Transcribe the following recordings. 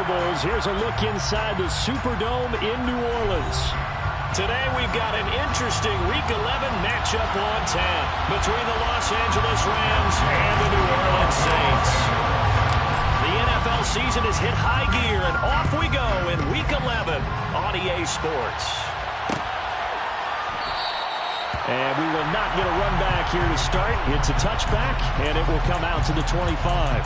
Rebels. Here's a look inside the Superdome in New Orleans. Today we've got an interesting Week 11 matchup on tap between the Los Angeles Rams and the New Orleans Saints. The NFL season has hit high gear, and off we go in Week 11 on EA Sports. And we will not get a run back here to start. It's a touchback, and it will come out to the 25.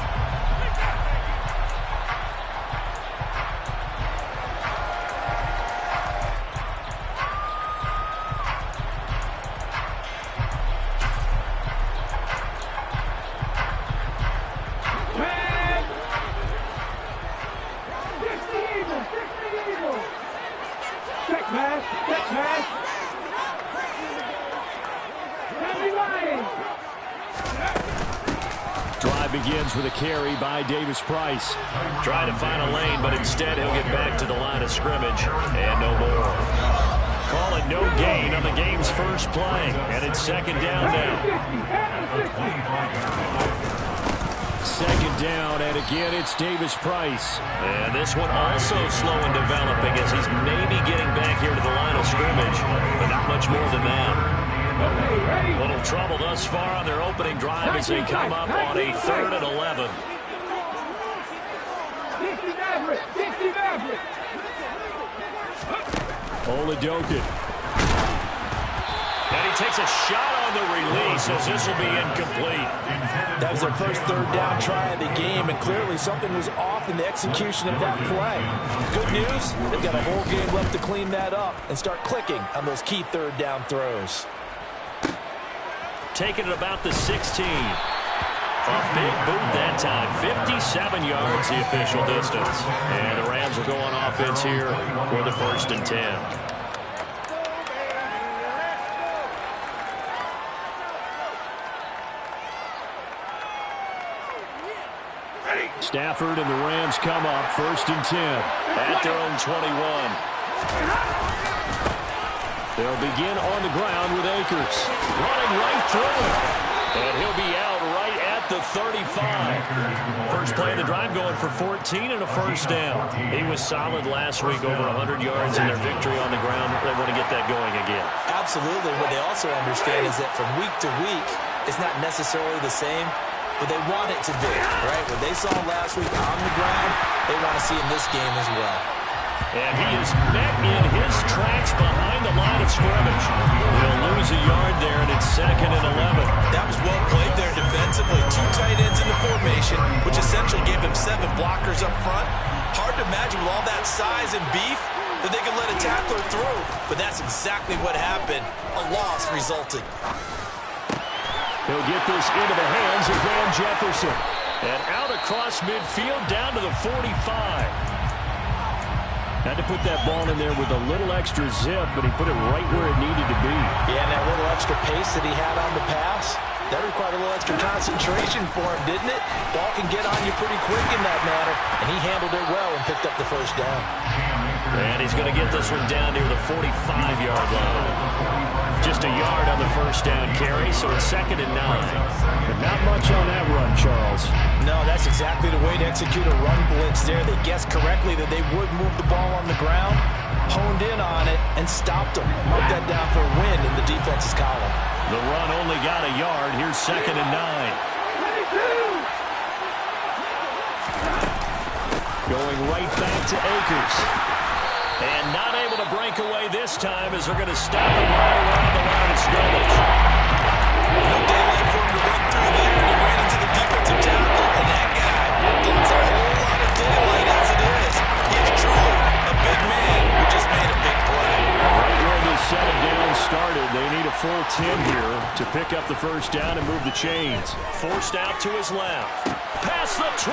Begins with a carry by Davis Price. Trying to find a lane, but instead he'll get back to the line of scrimmage and no more. Call it no gain on the game's first play, and it's second down now. Second down, and again it's Davis Price. And this one also slow in developing as he's maybe getting back here to the line of scrimmage, but not much more than that. Little trouble thus far on their opening drive as they come up on a 3rd and 11. Oladokin. And he takes a shot on the release as this will be incomplete. That was their first 3rd down try of the game, and clearly something was off in the execution of that play. Good news, they've got a whole game left to clean that up and start clicking on those key 3rd down throws. Taking it about the 16. A big boot that time. 57 yards the official distance. And the Rams will go on offense here for the 1st and 10. Stafford and the Rams come up 1st and 10 at their own 21. They'll begin on the ground with Akers. Running right through it. And he'll be out right at the 35. First play of the drive going for 14 and a 1st down. He was solid last week, over 100 yards in their victory on the ground. They want to get that going again. Absolutely. What they also understand is that from week to week, it's not necessarily the same, but they want it to be, right? What they saw last week on the ground, they want to see in this game as well. And he is met in his tracks behind the line of scrimmage. He'll lose a yard there, and it's 2nd and 11. That was well played there defensively. 2 tight ends in the formation, which essentially gave him 7 blockers up front. Hard to imagine with all that size and beef that they could let a tackler through. But that's exactly what happened. A loss resulted. He'll get this into the hands of Van Jefferson. And out across midfield down to the 45. Had to put that ball in there with a little extra zip, but he put it right where it needed to be. Yeah, and that little extra pace that he had on the pass, that required a little extra concentration for him, didn't it? Ball can get on you pretty quick in that manner, and he handled it well and picked up the 1st down. And he's going to get this one down near the 45-yard line. Just a yard on the 1st down carry, so it's 2nd and 9. But not much on that run, Charles. No, that's exactly the way to execute a run blitz there. They guessed correctly that they would move the ball on the ground, honed in on it, and stopped them. Mark that down for a win in the defense's column. The run only got a yard. Here's 2nd and 9. Going right back to Akers. And not able to break away this time as they're going to stop him right around the line of scrimmage. No daylight for him to run through there, and he ran into the defensive tackle. And that guy gets a whole lot of daylight as it is. He's truly a big man who just made a big play. Right where this second down started, they need a full 10 here to pick up the 1st down and move the chains. Forced out to his left. Past the 20.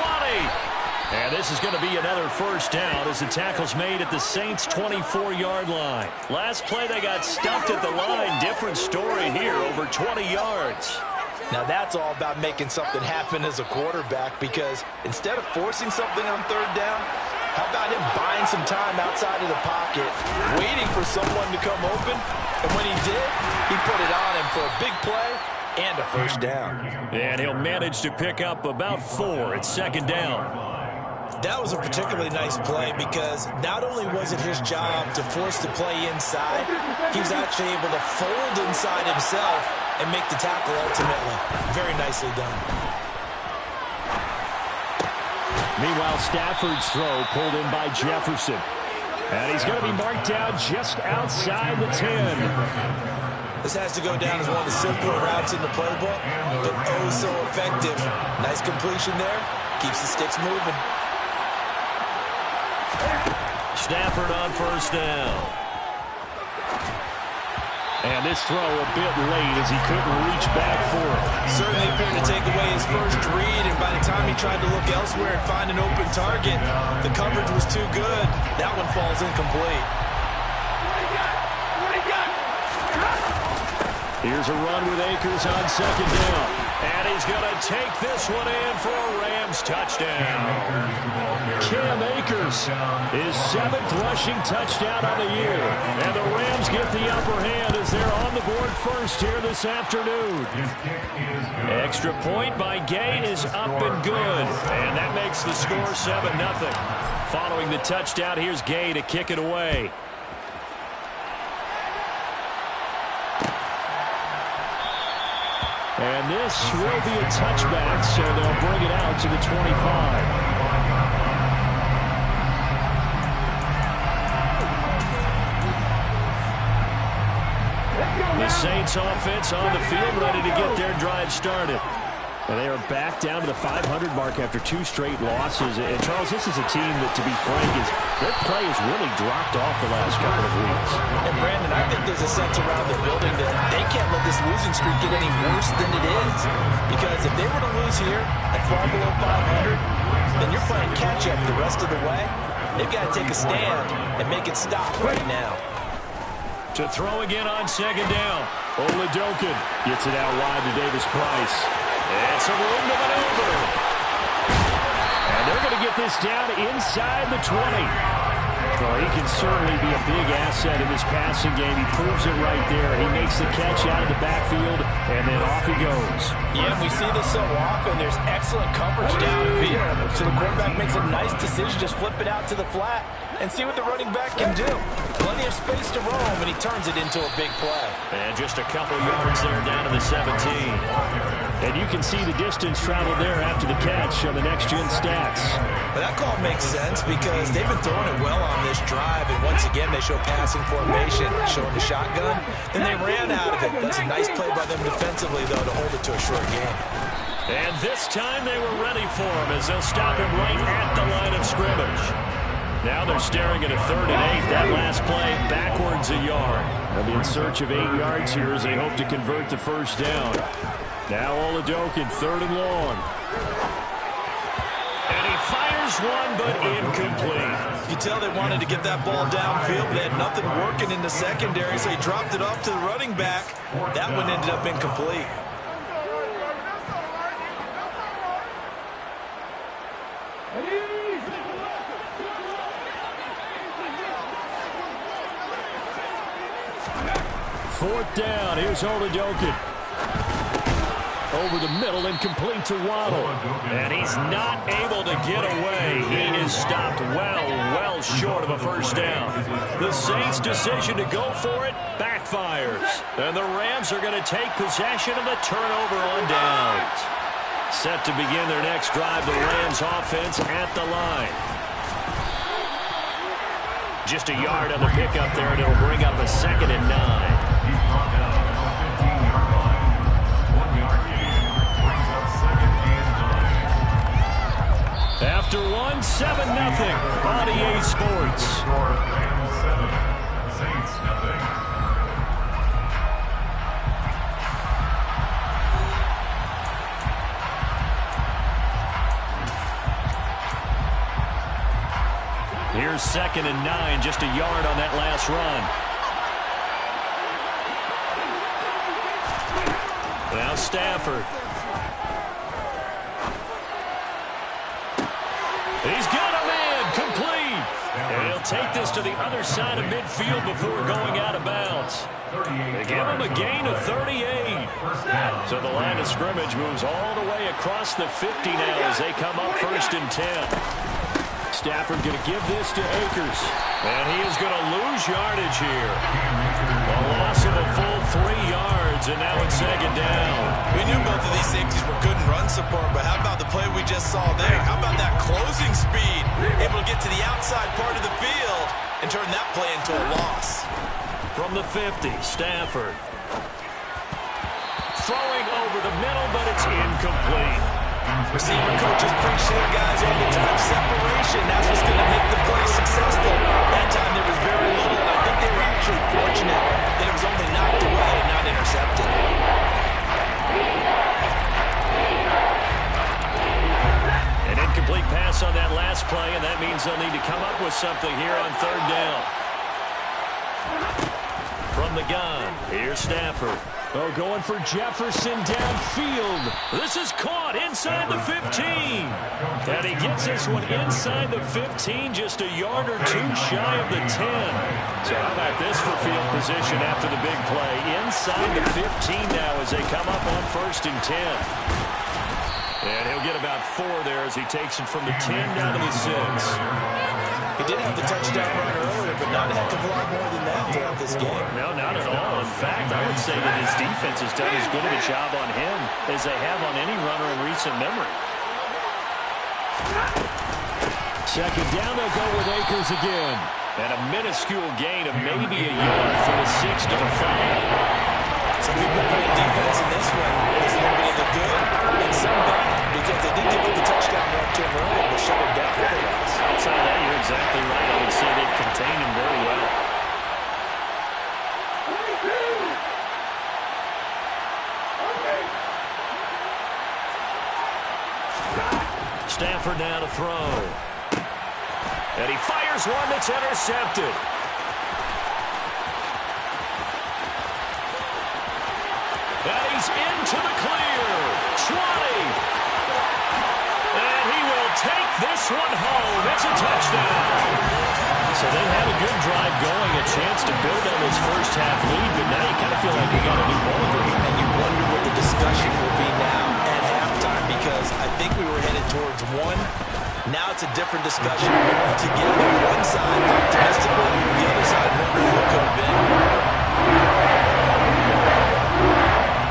And this is going to be another 1st down as the tackle's made at the Saints' 24-yard line. Last play they got stuffed at the line. Different story here, over 20 yards. Now that's all about making something happen as a quarterback, because instead of forcing something on 3rd down, how about him buying some time outside of the pocket, waiting for someone to come open, and when he did, he put it on him for a big play and a 1st down. And he'll manage to pick up about 4 at 2nd down. That was a particularly nice play because not only was it his job to force the play inside, he was actually able to fold inside himself and make the tackle ultimately. Very nicely done. Meanwhile, Stafford's throw pulled in by Jefferson. And he's going to be marked down just outside the 10. This has to go down as one of the simpler routes in the playbook, but oh so effective. Nice completion there. Keeps the sticks moving. Stafford on first down. And this throw a bit late as he couldn't reach back for it. Certainly appeared to take away his first read, and by the time he tried to look elsewhere and find an open target, the coverage was too good. That one falls incomplete. Here's a run with Akers on second down. And he's going to take this one in for a Rams touchdown. Cam Akers, his 7th rushing touchdown on the year. And the Rams get the upper hand as they're on the board first here this afternoon. Extra point by Gay is up and good. And that makes the score 7-0. Following the touchdown, here's Gay to kick it away. And this will be a touchback, so they'll bring it out to the 25. The Saints offense on the field, ready to get their drive started. And they are back down to the 500 mark after 2 straight losses. And, Charles, this is a team that, to be frank, their play has really dropped off the last couple of weeks. And, Brandon, I think there's a sense around the building that they can't let this losing streak get any worse than it is. Because if they were to lose here and fall below 500, then you're playing catch-up the rest of the way. They've got to take a stand and make it stop right now. To throw again on second down. Oladokin gets it out wide to Davis Price. It's a room to maneuver. And they're going to get this down inside the 20. Well, he can certainly be a big asset in this passing game. He proves it right there. He makes the catch out of the backfield, and then off he goes. Yeah, we see this so often. There's excellent coverage downfield. So the quarterback makes a nice decision. Just flip it out to the flat and see what the running back can do. Plenty of space to roam, and he turns it into a big play. And just a couple yards there down to the 17. And you can see the distance traveled there after the catch on the next-gen stats. But that call makes sense because they've been throwing it well on this drive, and once again they show passing formation, showing the shotgun. Then they ran out of it. That's a nice play by them defensively, though, to hold it to a short game. And this time they were ready for him as they'll stop him right at the line of scrimmage. Now they're staring at a 3rd and 8. That last play backwards a yard. They'll be in search of 8 yards here as they hope to convert the first down. Now Oladokin, 3rd and long. And he fires one, but incomplete. You can tell they wanted to get that ball downfield, but they had nothing working in the secondary, so he dropped it off to the running back. That one ended up incomplete. Fourth down. Here's Oladokin. Over the middle and complete to Waddle. And he's not able to get away. He is stopped well short of a first down. The Saints' decision to go for it backfires. And the Rams are going to take possession of the turnover on downs. Set to begin their next drive, the Rams offense at the line. Just a yard on the pickup there, and it'll bring up a 2nd and 9. After 7-0 on EA Sports. Here's 2nd and 9, just a yard on that last run. Now Stafford. He's got a man, complete. And he'll take this to the other side of midfield before going out of bounds. They give him a gain of 38. So the line of scrimmage moves all the way across the 50 now as they come up 1st and 10. Stafford going to give this to Akers. And he is going to lose yardage here. A loss of a full 3 yards, and now it's second down. We knew both of these safeties were good in run support, but how about the play we just saw there? How about that closing speed? Able to get to the outside part of the field and turn that play into a loss. From the 50, Stafford. Throwing over the middle, but it's incomplete. Receiver coaches preach to their guys all the time. Separation, that's what's going to make the play successful. That time there was very little, and I think they were actually fortunate that it was only knocked away and not intercepted. An incomplete pass on that last play, and that means they'll need to come up with something here on third down. From the gun, here's Stafford. Oh, going for Jefferson downfield. This is caught inside the 15. And he gets this one inside the 15, just a yard or two shy of the 10. So how about this for field position after the big play? Inside the 15 now as they come up on 1st and 10. And he'll get about 4 there as he takes it from the 10 down to the 6. He did have the touchdown run earlier, but not a heck of a lot more than that throughout this game. No, not at all. In fact, I would say that his defense has done as good of a job on him as they have on any runner in recent memory. Second down, they'll go with Akers again. And a minuscule gain of maybe a yard from the 6 to the 5. Some people play defense in this one. There's a little bit of the good and some bad, because they did give up the touchdown run to him earlier, but shut him down otherwise. Outside of that, you're exactly right. I would say they've contained him very well. Stafford now to throw. And he fires one that's intercepted. And he's into the clear. 20. And he will take this one home. It's a touchdown. So they had a good drive going, a chance to build on this first half lead, but now you kind of feel like you got a new ball game. And you wonder what the discussion will be now at halftime, because I think we were headed towards one. Now it's a different discussion. We're all together. One side optimistically, the other side wondering what could have been.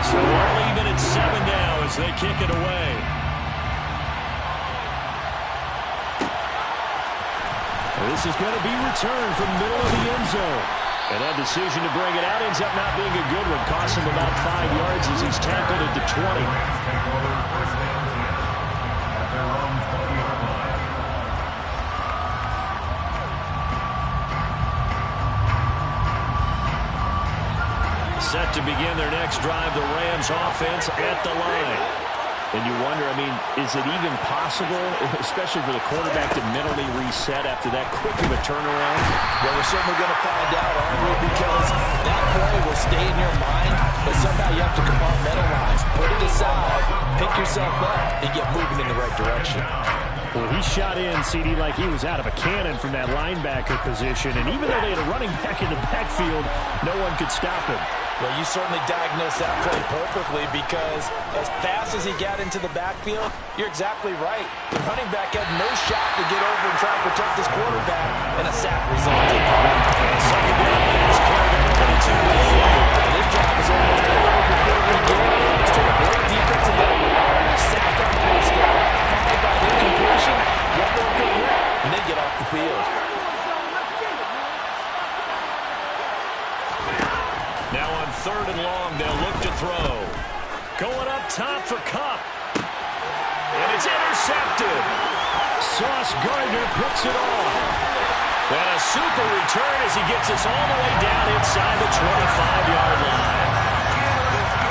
So we're even at 7 now as they kick it away. This is going to be returned from the middle of the end zone. And that decision to bring it out ends up not being a good one. Costs him about 5 yards as he's tackled at the 20. Set to begin their next drive, the Rams offense at the line. And you wonder, I mean, is it even possible, especially for the quarterback, to mentally reset after that quick of a turnaround? Well, we're certainly going to find out, aren't we? Because that play will stay in your mind, but somehow you have to compartmentalize. Put it aside, pick yourself up, and get moving in the right direction. Well, he shot in, CD, like he was out of a cannon from that linebacker position. And even though they had a running back in the backfield, no one could stop him. Well, you certainly diagnosed that play perfectly, because as fast as he got into the backfield, you're exactly right. The running back had no shot to get over and try to protect his quarterback, and a sack resulted. Second down, last play there, but it's incomplete. And his job is almost over before we get it. It's to a great defensive effort. Sack on first down, followed by an incompletion. One more good rep, and they get off the field. Now on 3rd and long, they'll look to throw. Going up top for Kupp. And it's intercepted. Sauce Gardner picks it off. And a super return as he gets us all the way down inside the 25-yard line.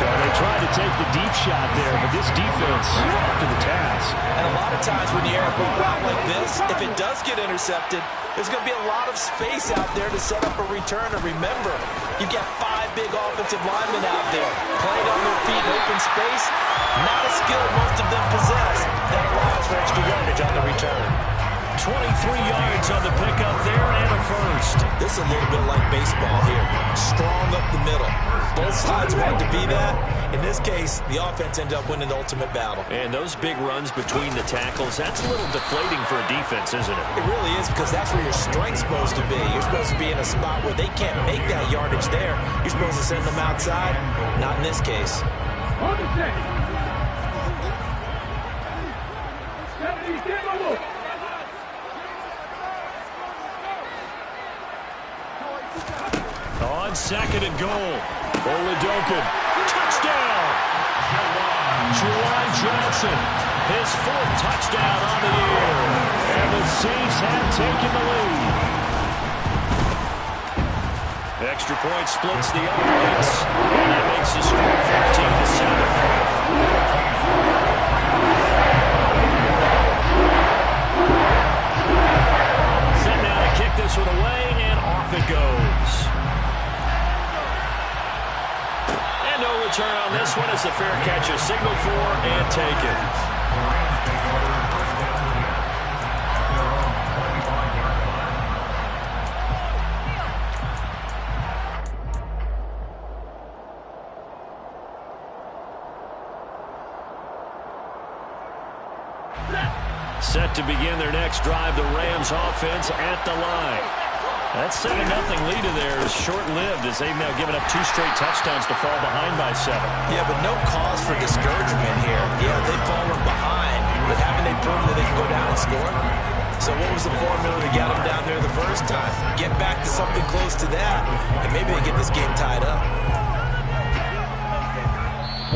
Well, they tried to take the deep shot there, but this defense up to the task. And a lot of times when you air a big route like this, if it does get intercepted, there's going to be a lot of space out there to set up a return. And remember, you've got 5 big offensive linemen out there playing on their feet in open space. Not a skill most of them possess. That allows for extra yardage on the return. 23 yards on the pickup there and a first. first. This is a little bit like baseball here. Strong up the middle. Both sides want to be that. In this case, the offense ended up winning the ultimate battle. And those big runs between the tackles, that's a little deflating for a defense, isn't it? It really is, because that's where your strength's supposed to be. You're supposed to be in a spot where they can't make that yardage there. You're supposed to send them outside. Not in this case. On second and goal, Oladokin, touchdown! Juwan Johnson, his 4th touchdown on the year. And the Saints have taken the lead. Extra point splits the uprights, and that makes the score 14-7. Set now to kick this one away, and off it goes. And no return on this one as the fair catch is signaled for and taken. Set to begin their next drive, the Rams offense at the line. That 7-0 lead of theirs is short-lived as they've now given up 2 straight touchdowns to fall behind by 7. Yeah, but no cause for discouragement here. Yeah, they've fallen behind, but haven't they proven that they can go down and score? So what was the formula to get them down there the first time? Get back to something close to that, and maybe they get this game tied up.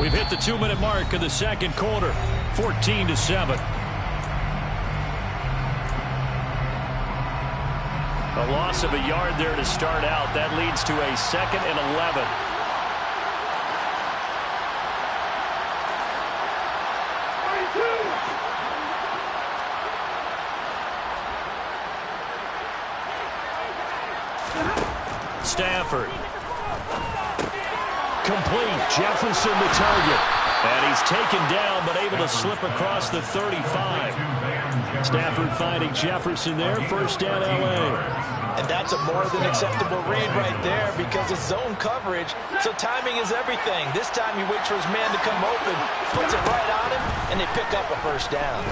We've hit the 2-minute mark of the second quarter, 14-7. A loss of a yard there to start out. That leads to a 2nd and 11. Stafford. Complete. Jefferson the target. And he's taken down, but able to slip across the 35. Stafford finding Jefferson there. First down, L.A. And that's a more than acceptable read right there because it's zone coverage, so timing is everything. This time he waits for his man to come open, puts it right on him, and they pick up a first down.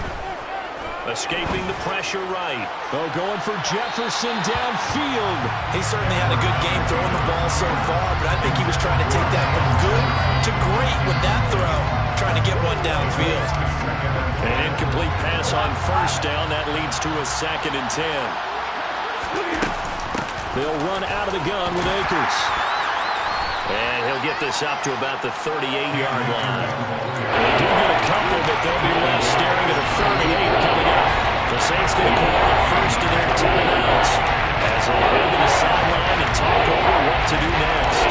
Escaping the pressure right. Oh, going for Jefferson downfield. He certainly had a good game throwing the ball so far, but I think he was trying to take that from good to great with that throw, trying to get one downfield. An incomplete pass on first down. That leads to a 2nd and 10. They'll run out of the gun with Akers. And he'll get this up to about the 38-yard line. They do get a couple, but they'll be left staring at a 3rd and 8 coming up. The Saints going to call the first of their timeouts as they head to the sideline and talk over what to do next.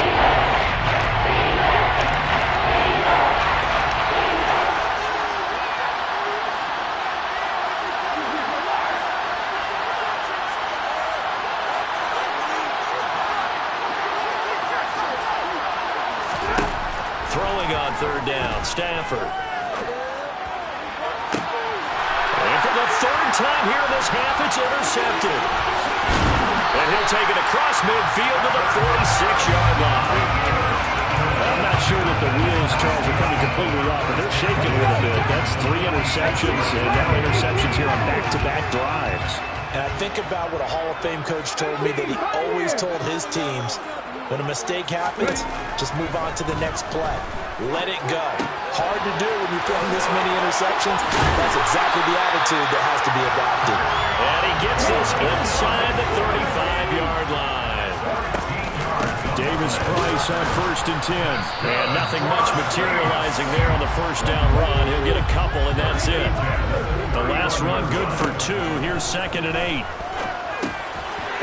Throwing on 3rd down, Stafford. And for the 3rd time here in this half, it's intercepted. And he'll take it across midfield to the 46-yard line. I'm not sure that the wheels, Charles, are coming completely off, but they're shaking a little bit. That's 3 interceptions, and now interceptions here on back-to-back drives. And I think about what a Hall of Fame coach told me that he always told his teams, when a mistake happens, just move on to the next play. Let it go. Hard to do when you're throwing this many interceptions. That's exactly the attitude that has to be adopted. And he gets this inside the 35-yard line. Davis-Price on 1st and 10. And nothing much materializing there on the first down run. He'll get a couple, and that's it. The last run good for 2. Here's 2nd and 8.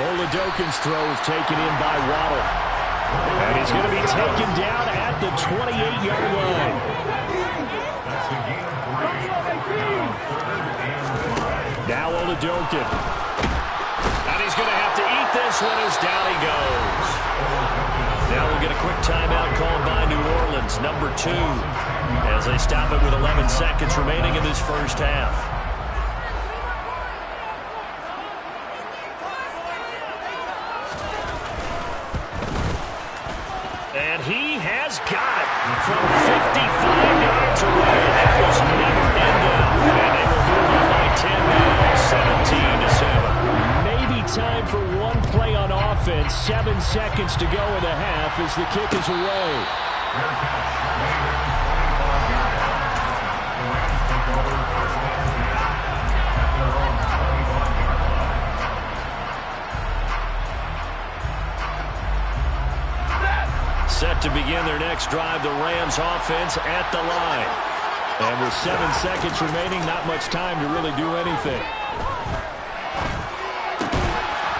Oladokin's throw is taken in by Waddle. And he's going to be taken down at the 28-yard line. Now Oladokin. And he's going to have to eat this one as down he goes. Now we'll get a quick timeout called by New Orleans, number 2, as they stop it with 11 seconds remaining in this first half. And he has got it from 55 yards away. That was never in doubt. And they will move on by 10 now, 17-7. Maybe time for one play on offense. 7 seconds to go in the half as the kick is away. Set to begin their next drive, the Rams offense at the line. And with 7 seconds remaining, not much time to really do anything.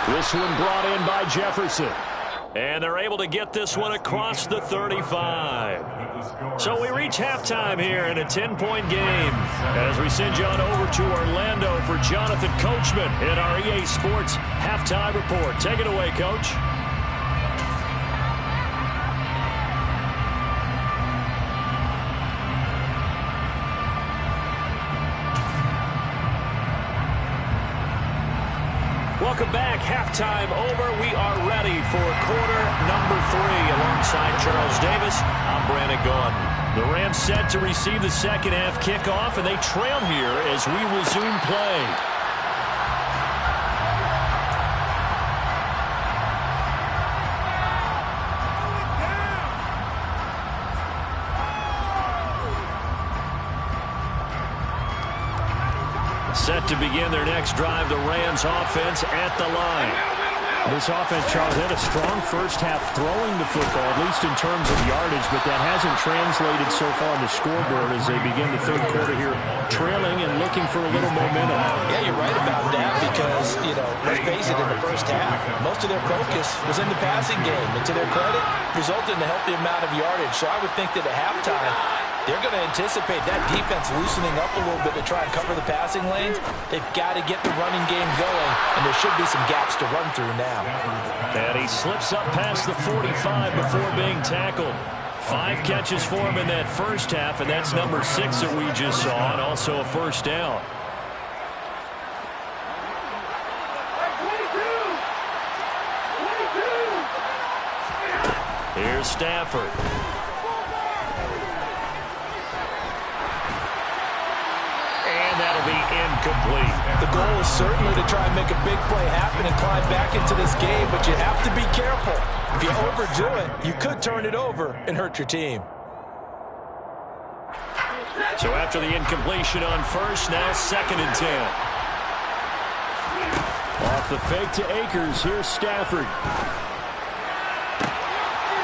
This one brought in by Jefferson. And they're able to get this one across the 35. So we reach halftime here in a 10-point game as we send you on over to Orlando for Jonathan Coachman in our EA Sports Halftime Report. Take it away, Coach. Welcome back. Halftime over. We are ready for quarter number 3. Alongside Charles Davis, I'm Brandon Gaudin. The Rams set to receive the second half kickoff, and they trail here as we resume play. Set to begin their next drive, the Rams offense at the line. This offense, Charles, had a strong first half throwing the football, at least in terms of yardage, but that hasn't translated so far on the scoreboard as they begin the third quarter here, trailing and looking for a little momentum. Yeah, you're right about that because, let's face it, in the first half, most of their focus was in the passing game. And to their credit, resulted in a healthy amount of yardage. So I would think that at halftime, they're going to anticipate that defense loosening up a little bit to try and cover the passing lanes. They've got to get the running game going, and there should be some gaps to run through now. And he slips up past the 45 before being tackled. 5 catches for him in that first half, and that's number 6 that we just saw, and also a first down. Here's Stafford. That'll be incomplete. The goal is certainly to try and make a big play happen and climb back into this game, but you have to be careful. If you overdo it, you could turn it over and hurt your team. So after the incompletion on first, now 2nd and 10. Off the fake to Akers, here's Stafford.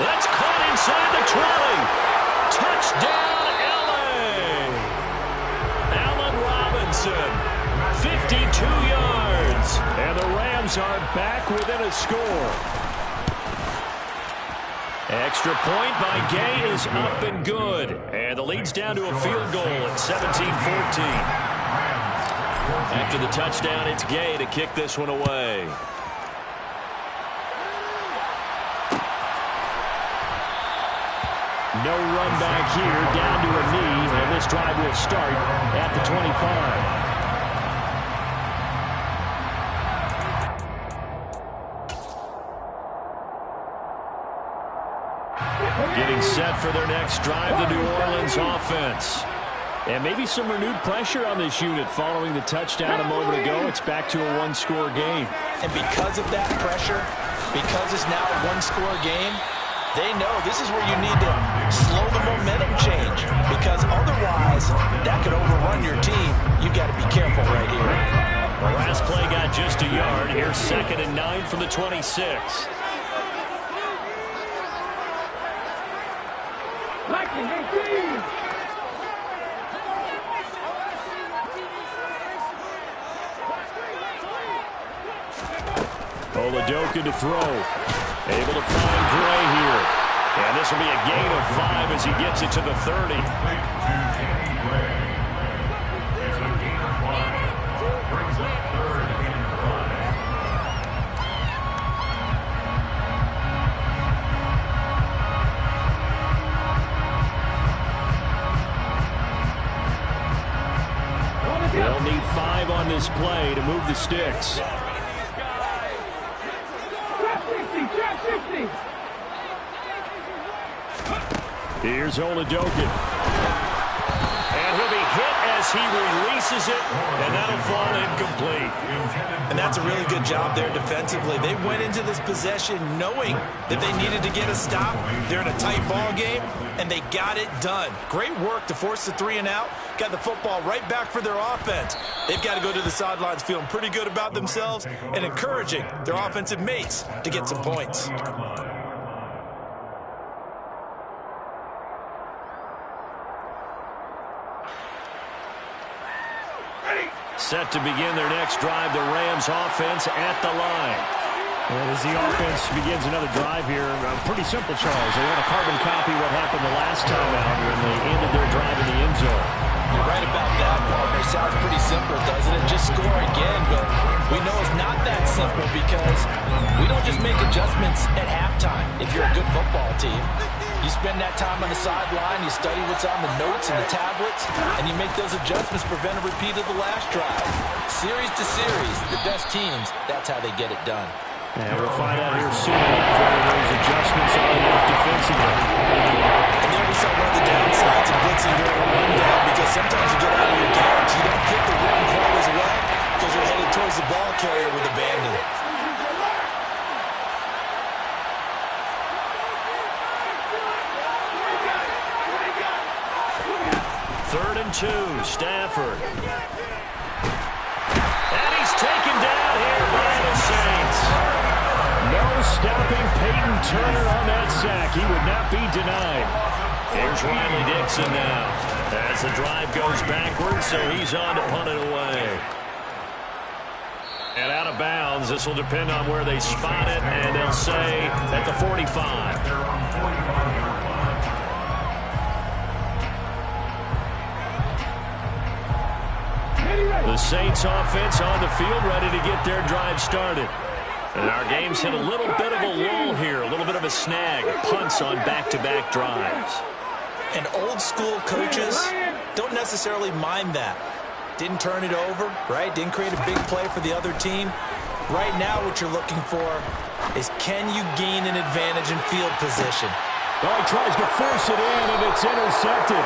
That's caught inside the 20. Touchdown. 52 yards, and the Rams are back within a score. Extra point by Gay is up and good, and the lead's down to a field goal at 17-14. After the touchdown, it's Gay to kick this one away. No run back here, down to a knee, and this drive will start at the 25. Getting set for their next drive, the New Orleans offense. And maybe some renewed pressure on this unit following the touchdown a moment ago. It's back to a one-score game. And because of that pressure, because it's now a one-score game, they know this is where you need to slow the momentum change, because otherwise that could overrun your team. You've got to be careful right here. The last play got just a yard. Here's 2nd and 9 from the 26. Oladoka to throw. Able to find Gray here. And this will be a gain of 5 as he gets it to the 30. They'll need 5 on this play to move the sticks. Here's Oladokin. And he'll be hit as he releases it, and that'll fall incomplete. And that's a really good job there defensively. They went into this possession knowing that they needed to get a stop. They're in a tight ball game, and they got it done. Great work to force the 3 and out. Got the football right back for their offense. They've got to go to the sidelines feeling pretty good about themselves and encouraging their offensive mates to get some points. Set to begin their next drive, the Rams offense at the line. And as the offense begins another drive here, pretty simple, Charles. They want to carbon copy what happened the last time out when they ended their drive in the end zone. You're right about that, partner. Sounds pretty simple, doesn't it? Just score again, but we know it's not that simple because we don't just make adjustments at halftime if you're a good football team. You spend that time on the sideline, you study what's on the notes and the tablets, and you make those adjustments, prevent a repeat of the last drive. Series to series, the best teams, that's how they get it done. And we'll find out here soon enough whether those adjustments are enough defensively. And there we saw one of the downsides of blitzing during a rundown, because sometimes you get out of your games. You don't get the run quite as well because you're headed towards the ball carrier with abandon. Third and 2, Stafford. And he's taken down here by the Saints. No stopping Peyton Turner on that sack. He would not be denied. Here's Riley Dixon now as the drive goes backwards, so he's on to punt it away. And out of bounds. This will depend on where they spot it, and they'll say at the 45. The Saints offense on the field, ready to get their drive started. And our game's hit a little bit of a lull here, a little bit of a snag. Punts on back-to-back drives. And old-school coaches don't necessarily mind that. Didn't turn it over, right? Didn't create a big play for the other team. Right now what you're looking for is, can you gain an advantage in field position? Oh, he tries to force it in, and it's intercepted.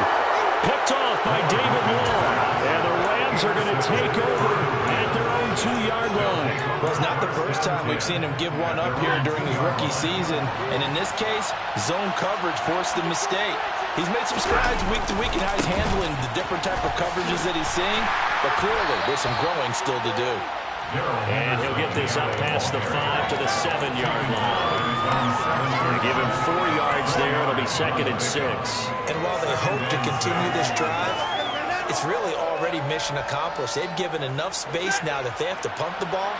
Picked off by David Moore. And the Rams are going to take over at their own 2-yard line. Well, it's not the first time we've seen him give one up here during his rookie season. And in this case, zone coverage forced the mistake. He's made some strides week to week in how he's handling the different type of coverages that he's seeing. But clearly, there's some growing still to do. And he'll get this up past the 5 to the 7-yard line. Give him 4 yards there. It'll be 2nd and 6. And while they hope to continue this drive, it's really already mission accomplished. They've given enough space now that if they have to punt the ball,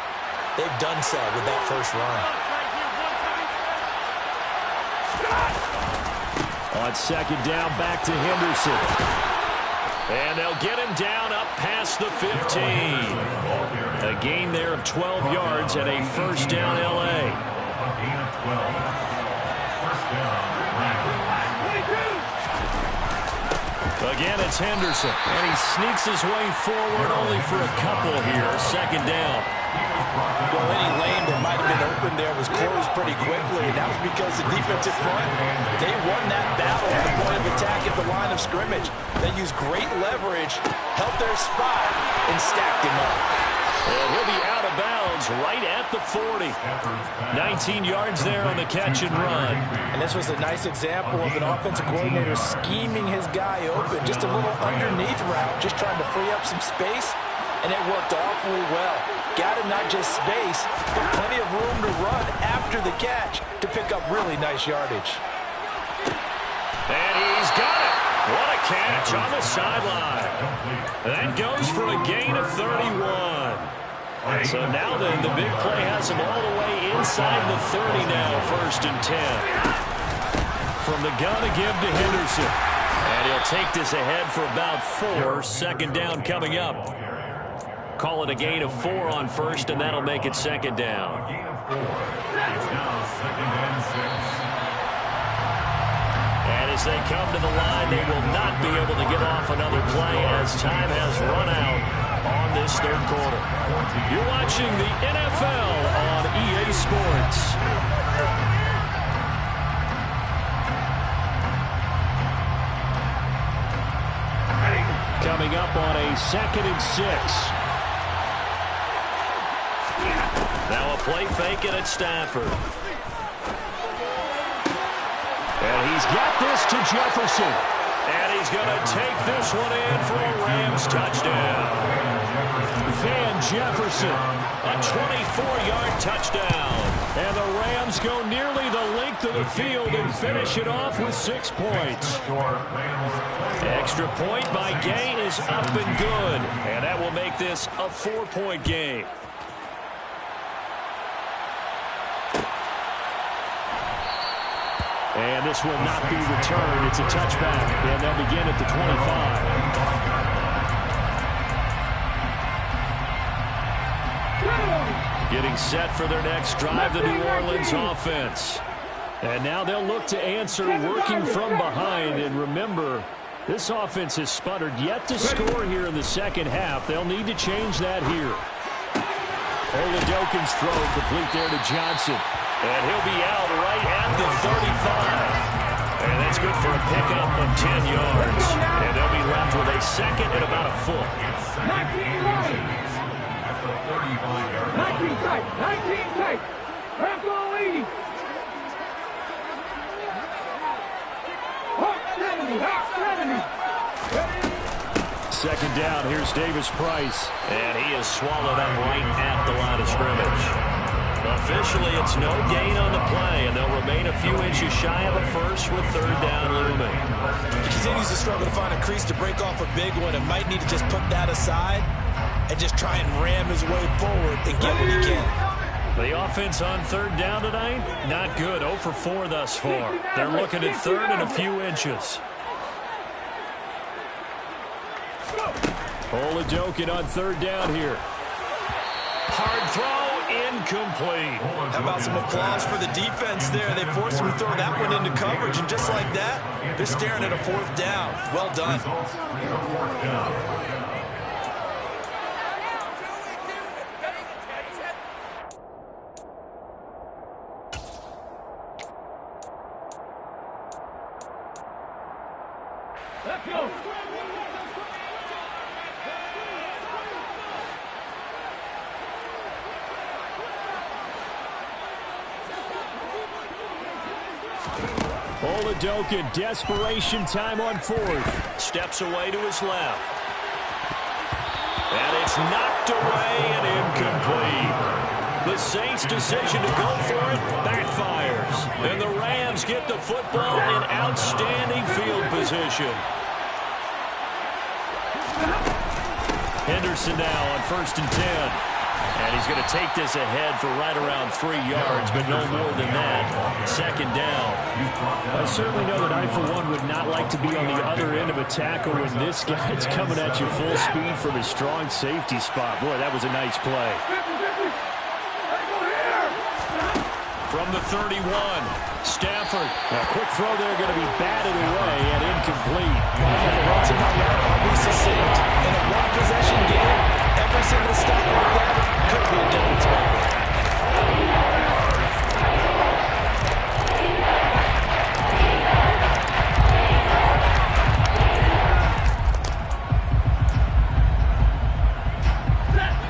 they've done so with that first run. On 2nd down, back to Henderson. And they'll get him down up past the 15. A gain there of 12 yards and a first down L.A. Again, it's Henderson. And he sneaks his way forward only for a couple here. 2nd down. Well, any lane that might have been open there was closed pretty quickly, and that was because the defensive front, they won that battle at the point of attack at the line of scrimmage. They used great leverage, held their spot, and stacked him up. And he'll be out of bounds right at the 40. 19 yards there on the catch and run. And this was a nice example of an offensive coordinator scheming his guy open. Just a little underneath route, just trying to free up some space, and it worked awfully well. Got him not just space, but plenty of room to run after the catch to pick up really nice yardage. And he's got it. What a catch on the sideline. That goes for a gain of 31. So now then, the big play has him all the way inside the 30 now, 1st and 10. From the gun again to Henderson. And he'll take this ahead for about 4. 2nd down coming up. Call it a gain of 4 on 1st, and that'll make it 2nd down. And as they come to the line, they will not be able to get off another play as time has run out on this 3rd quarter. You're watching the NFL on EA Sports. up on a 2nd and 6. Now a play fake it at Stafford. And he's got this to Jefferson. And he's going to take this one in for a Rams touchdown. Van Jefferson, a 24-yard touchdown. And the Rams go nearly the length of the field and finish it off with 6 points. Extra point by Gain is up and good. And that will make this a 4-point game. And this will not be returned. It's a touchback, and they'll begin at the 25. Getting set for their next drive, the New Orleans offense. And now they'll look to answer working from behind. And remember, this offense has sputtered yet to score here in the second half. They'll need to change that here. Oladokin's throw complete there to Johnson. And he'll be out right at the 35. And that's good for a pickup of 10 yards. And they'll be left with a 2nd and about a foot. 19 tight. Rams gonna lead. Second down, here's Davis Price. And he is swallowed up right at the line of scrimmage. Officially, it's no gain on the play, and they'll remain a few inches shy of a first with 3rd down looming. He continues to struggle to find a crease to break off a big one and might need to just put that aside and just try and ram his way forward and get what he can. The offense on 3rd down tonight, not good. 0 for 4 thus far. They're looking at 3rd and a few inches. Oladokin on 3rd down here. Hard throw, incomplete. How about some applause for the defense there? They forced him to throw that one into coverage, and just like that, they're staring at a 4th down. Well done. Let's go. Oladokin, desperation time on 4th. Steps away to his left. And it's knocked away and incomplete. The Saints' decision to go for it backfires. And the Rams get the football in outstanding field position. Henderson now on 1st and 10. And he's going to take this ahead for right around 3 yards, but no more than that. 2nd down. I certainly know that I, for one, would not like to be on the other end of a tackle when this guy's coming at you full speed from a strong safety spot. Boy, that was a nice play. From the 31, Stafford. A quick throw there going to be batted away and incomplete. I'll be succinct. In a one-possession game, every single stop like that could be a difference maker.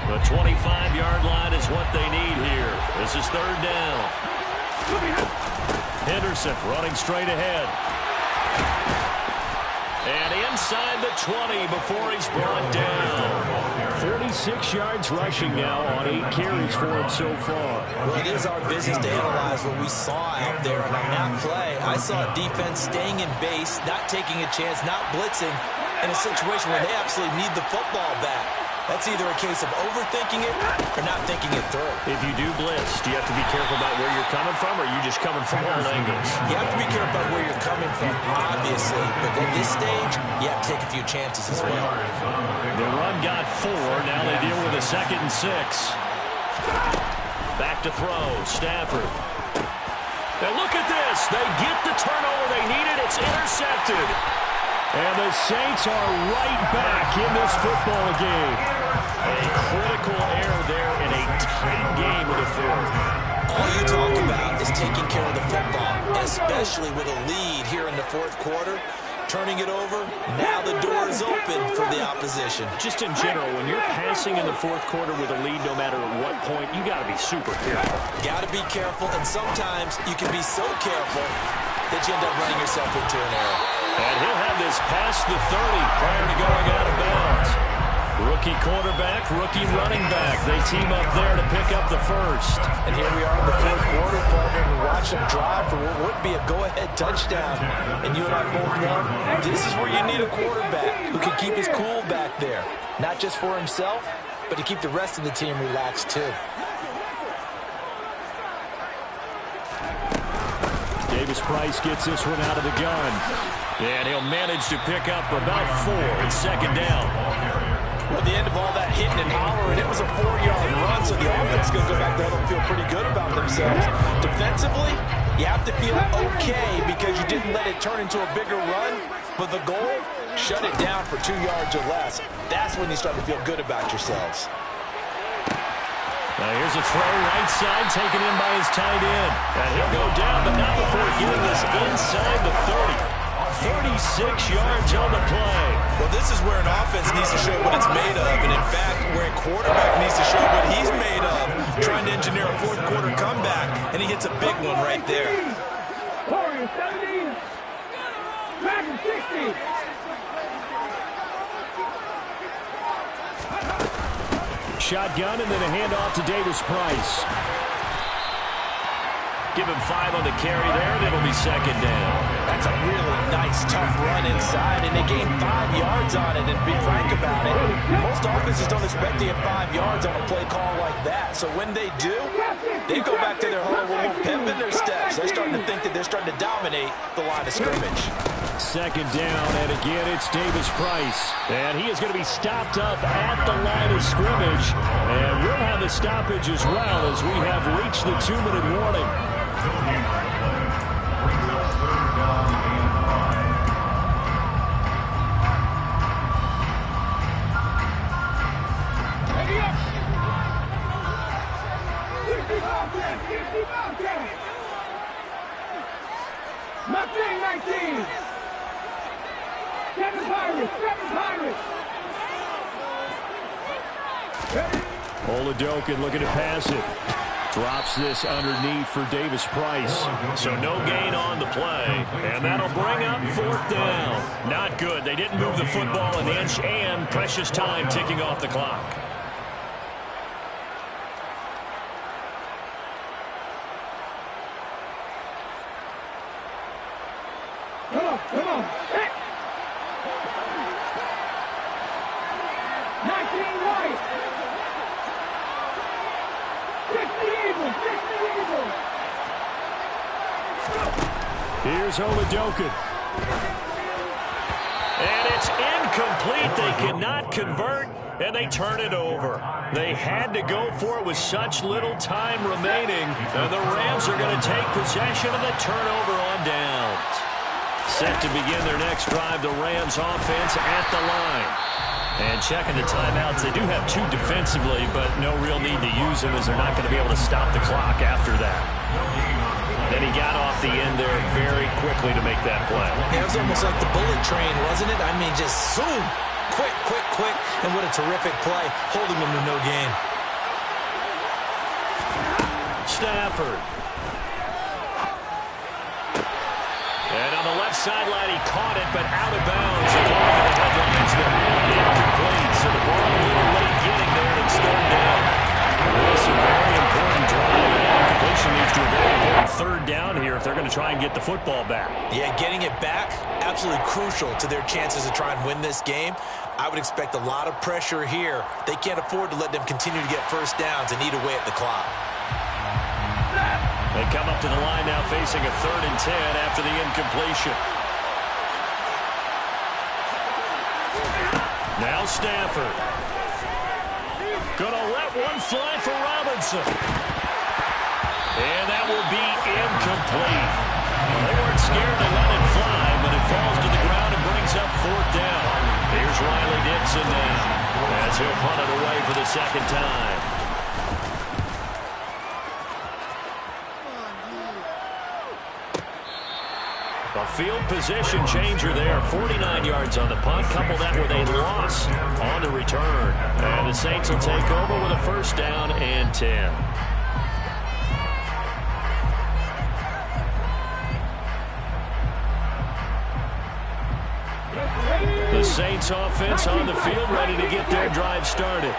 The 25-yard line is what they need here. This is 3rd down. Henderson running straight ahead. And inside the 20 before he's brought down. 46 yards rushing now on 8 carries for him so far. Well, it is our business to analyze what we saw out there. And on that play, I saw a defense staying in base, not taking a chance, not blitzing, in a situation where they absolutely need the football back. That's either a case of overthinking it or not thinking it through. If you do blitz, do you have to be careful about where you're coming from, or are you just coming from all angles? You have to be careful about where you're coming from, obviously. But at this stage, you have to take a few chances as well. The run got 4. Now they deal with a 2nd and 6. Back to throw. Stafford. Now look at this. They get the turnover they needed. It's intercepted. And the Saints are right back in this football game. A critical error there in a tight game of the 4th. All you talk about is taking care of the football, especially with a lead here in the 4th quarter. turning it over. Now the door is open for the opposition. Just in general, when you're passing in the fourth quarter with a lead, no matter at what point, you got to be super careful. Got to be careful, and sometimes you can be so careful that you end up running yourself into an error. And he'll have this past the 30 prior to going out of bounds. Rookie quarterback, rookie running back. They team up there to pick up the first. And here we are in the fourth quarter, partner, and watch them drive for what would be a go-ahead touchdown. And you and I both know this is where you need a quarterback who can keep his cool back there. Not just for himself, but to keep the rest of the team relaxed too. Davis Price gets this one out of the gun. And he'll manage to pick up about 4 in second down. At the end of all that hitting and hollering, it was a 4-yard run, so the offense is going to go back there and feel pretty good about themselves. Defensively, you have to feel okay because you didn't let it turn into a bigger run, but the goal, shut it down for 2 yards or less. That's when you start to feel good about yourselves. Now here's a throw right side, taken in by his tight end. And he'll go down, but not before getting this inside the 30. 36 yards on the play. Well, this is where an offense needs to show what it's made of. And in fact, where a quarterback needs to show what he's made of, trying to engineer a fourth quarter comeback, and he hits a big one right there. 17, back 60. Shotgun and then a handoff to Davis Price. Give him 5 on the carry there, and it'll be second down. That's a really nice, tough run inside, and they gained 5 yards on it. And be frank about it, most offenses don't expect to get 5 yards on a play call like that. So when they do, they go back to their huddle with a little pep in their steps. They're starting to think that they're starting to dominate the line of scrimmage. Second down, and again, it's Davis Price. And he is going to be stopped up at the line of scrimmage. And we'll have the stoppage as well as we have reached the 2-minute warning. Oladokin looking to pass it. Drops this underneath for Davis Price. So no gain on the play. And that'll bring up 4th down. Not good. They didn't move the football an inch, and precious time ticking off the clock. Come on. 19 right. 60 Eagles. Here's Oladokin. And it's incomplete. They cannot convert, and they turn it over. They had to go for it with such little time remaining. And the Rams are going to take possession of the turnover on downs. Set to begin their next drive, the Rams offense at the line. And checking the timeouts, they do have 2 defensively, but no real need to use them as they're not going to be able to stop the clock after that. Then he got off the end there very quickly to make that play. It was almost like the bullet train, wasn't it? I mean, just zoom. Quick. And what a terrific play, holding them to no gain. Stafford. And on the left sideline, he caught it, but out of bounds. According to the headlines, incomplete. So the ball a little late getting there, and it's 3rd down. This is a very important drive. And completion leads to a very important 3rd down here if they're going to try and get the football back. Yeah, getting it back, absolutely crucial to their chances to try and win this game. I would expect a lot of pressure here. They can't afford to let them continue to get first downs and eat away at the clock. They come up to the line now facing a 3rd and 10 after the incompletion. Now Stafford. Gonna let one fly for Robinson. And that will be incomplete. They weren't scared to let it fly, but it falls to the ground and brings up 4th down. Here's Riley Dixon now as he'll punt it away for the 2nd time. A field position changer there. 49 yards on the punt. Couple that with a loss on the return. And the Saints will take over with a first down and 10. The Saints offense on the field, ready to get their drive started.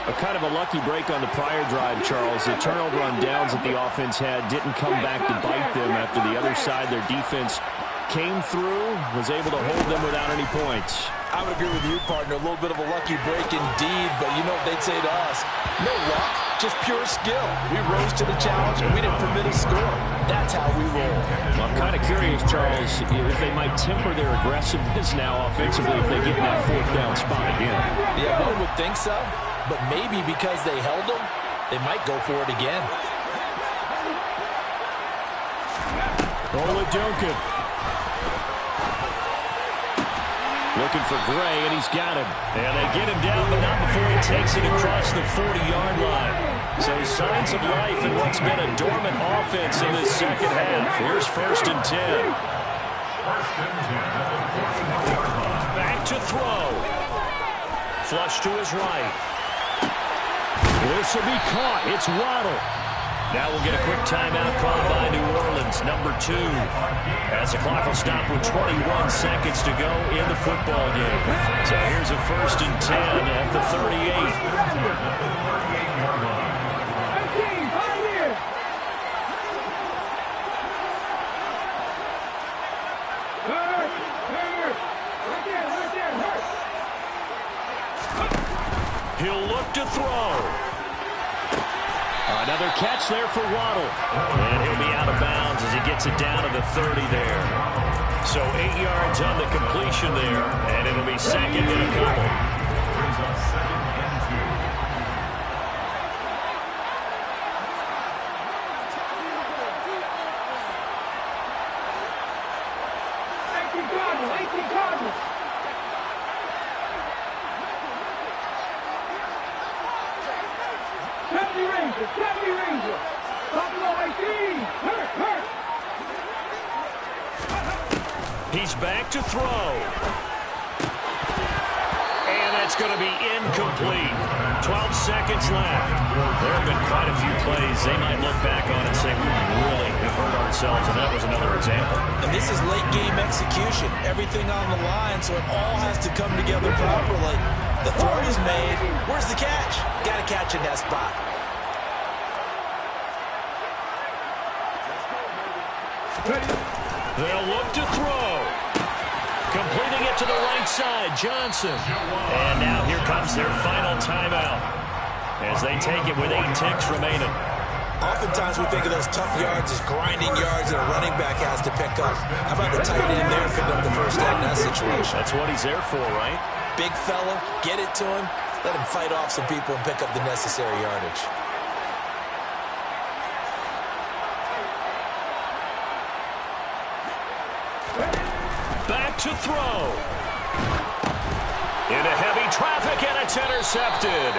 A kind of a lucky break on the prior drive, Charles. The turnover on downs that the offense had didn't come back to bite them after the other side. Their defense came through, was able to hold them without any points. I would agree with you, partner. A little bit of a lucky break indeed, but you know what they'd say to us? No luck, just pure skill. We rose to the challenge, and we didn't permit a score. That's how we roll. Well, I'm kind of curious, Charles, if they might temper their aggressiveness now offensively if they get in that fourth down spot again. Yeah, one would think so, but maybe because they held them, they might go for it again. Duncan. Looking for Gray, and he's got him. And they get him down, but not before he takes it across the 40-yard line. So signs of life in what's been a dormant offense in this second half. Here's first and 10. Back to throw. Flush to his right. This will be caught. It's Waddle. Now we'll get a quick timeout called by New Orleans, number 2. As the clock will stop with 21 seconds to go in the football game. So here's a first and 10 at the 38. He'll look to throw. Another catch there for Waddle. And he'll be out of bounds as he gets it down to the 30 there. So 8 yards on the completion there, and it'll be second and a couple. He's back to throw. And that's going to be incomplete. 12 seconds left. There have been quite a few plays they might look back on and say, we really have hurt ourselves, and that was another example. And this is late game execution. Everything on the line, so it all has to come together properly. The throw is made. Where's the catch? Got to catch in that spot. They'll look to throw. Completing it to the right side, Johnson. And now here comes their final timeout as they take it with 8 ticks remaining. Oftentimes we think of those tough yards as grinding yards that a running back has to pick up. How about the tight end there picking up the first down in that situation? That's what he's there for, right? Big fella, get it to him, let him fight off some people and pick up the necessary yardage. Back to throw. Into heavy traffic, and it's intercepted.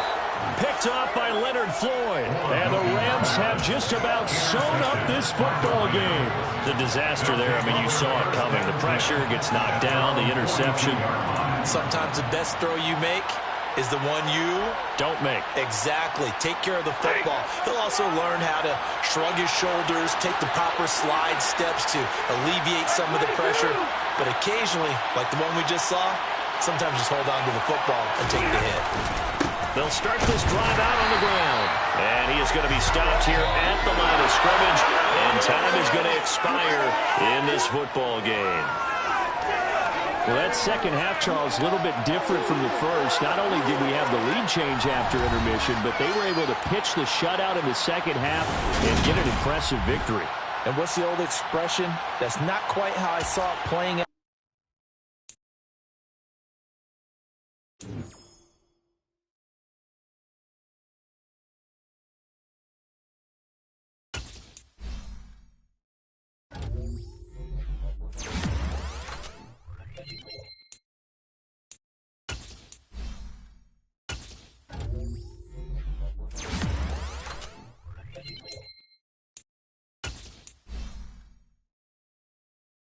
Picked off by Leonard Floyd. And the Rams have just about sewn up this football game. The disaster there, I mean, you saw it coming. The pressure gets knocked down, the interception. Sometimes the best throw you make is the one you don't make. Exactly. Take care of the football. He'll also learn how to shrug his shoulders, take the proper slide steps to alleviate some of the pressure. But occasionally, like the one we just saw, sometimes just hold on to the football and take the hit. They'll start this drive out on the ground. And he is going to be stopped here at the line of scrimmage. And time is going to expire in this football game. Well, that second half, Charles, a little bit different from the first. Not only did we have the lead change after intermission, but they were able to pitch the shutout in the second half and get an impressive victory. And what's the old expression? That's not quite how I saw it playing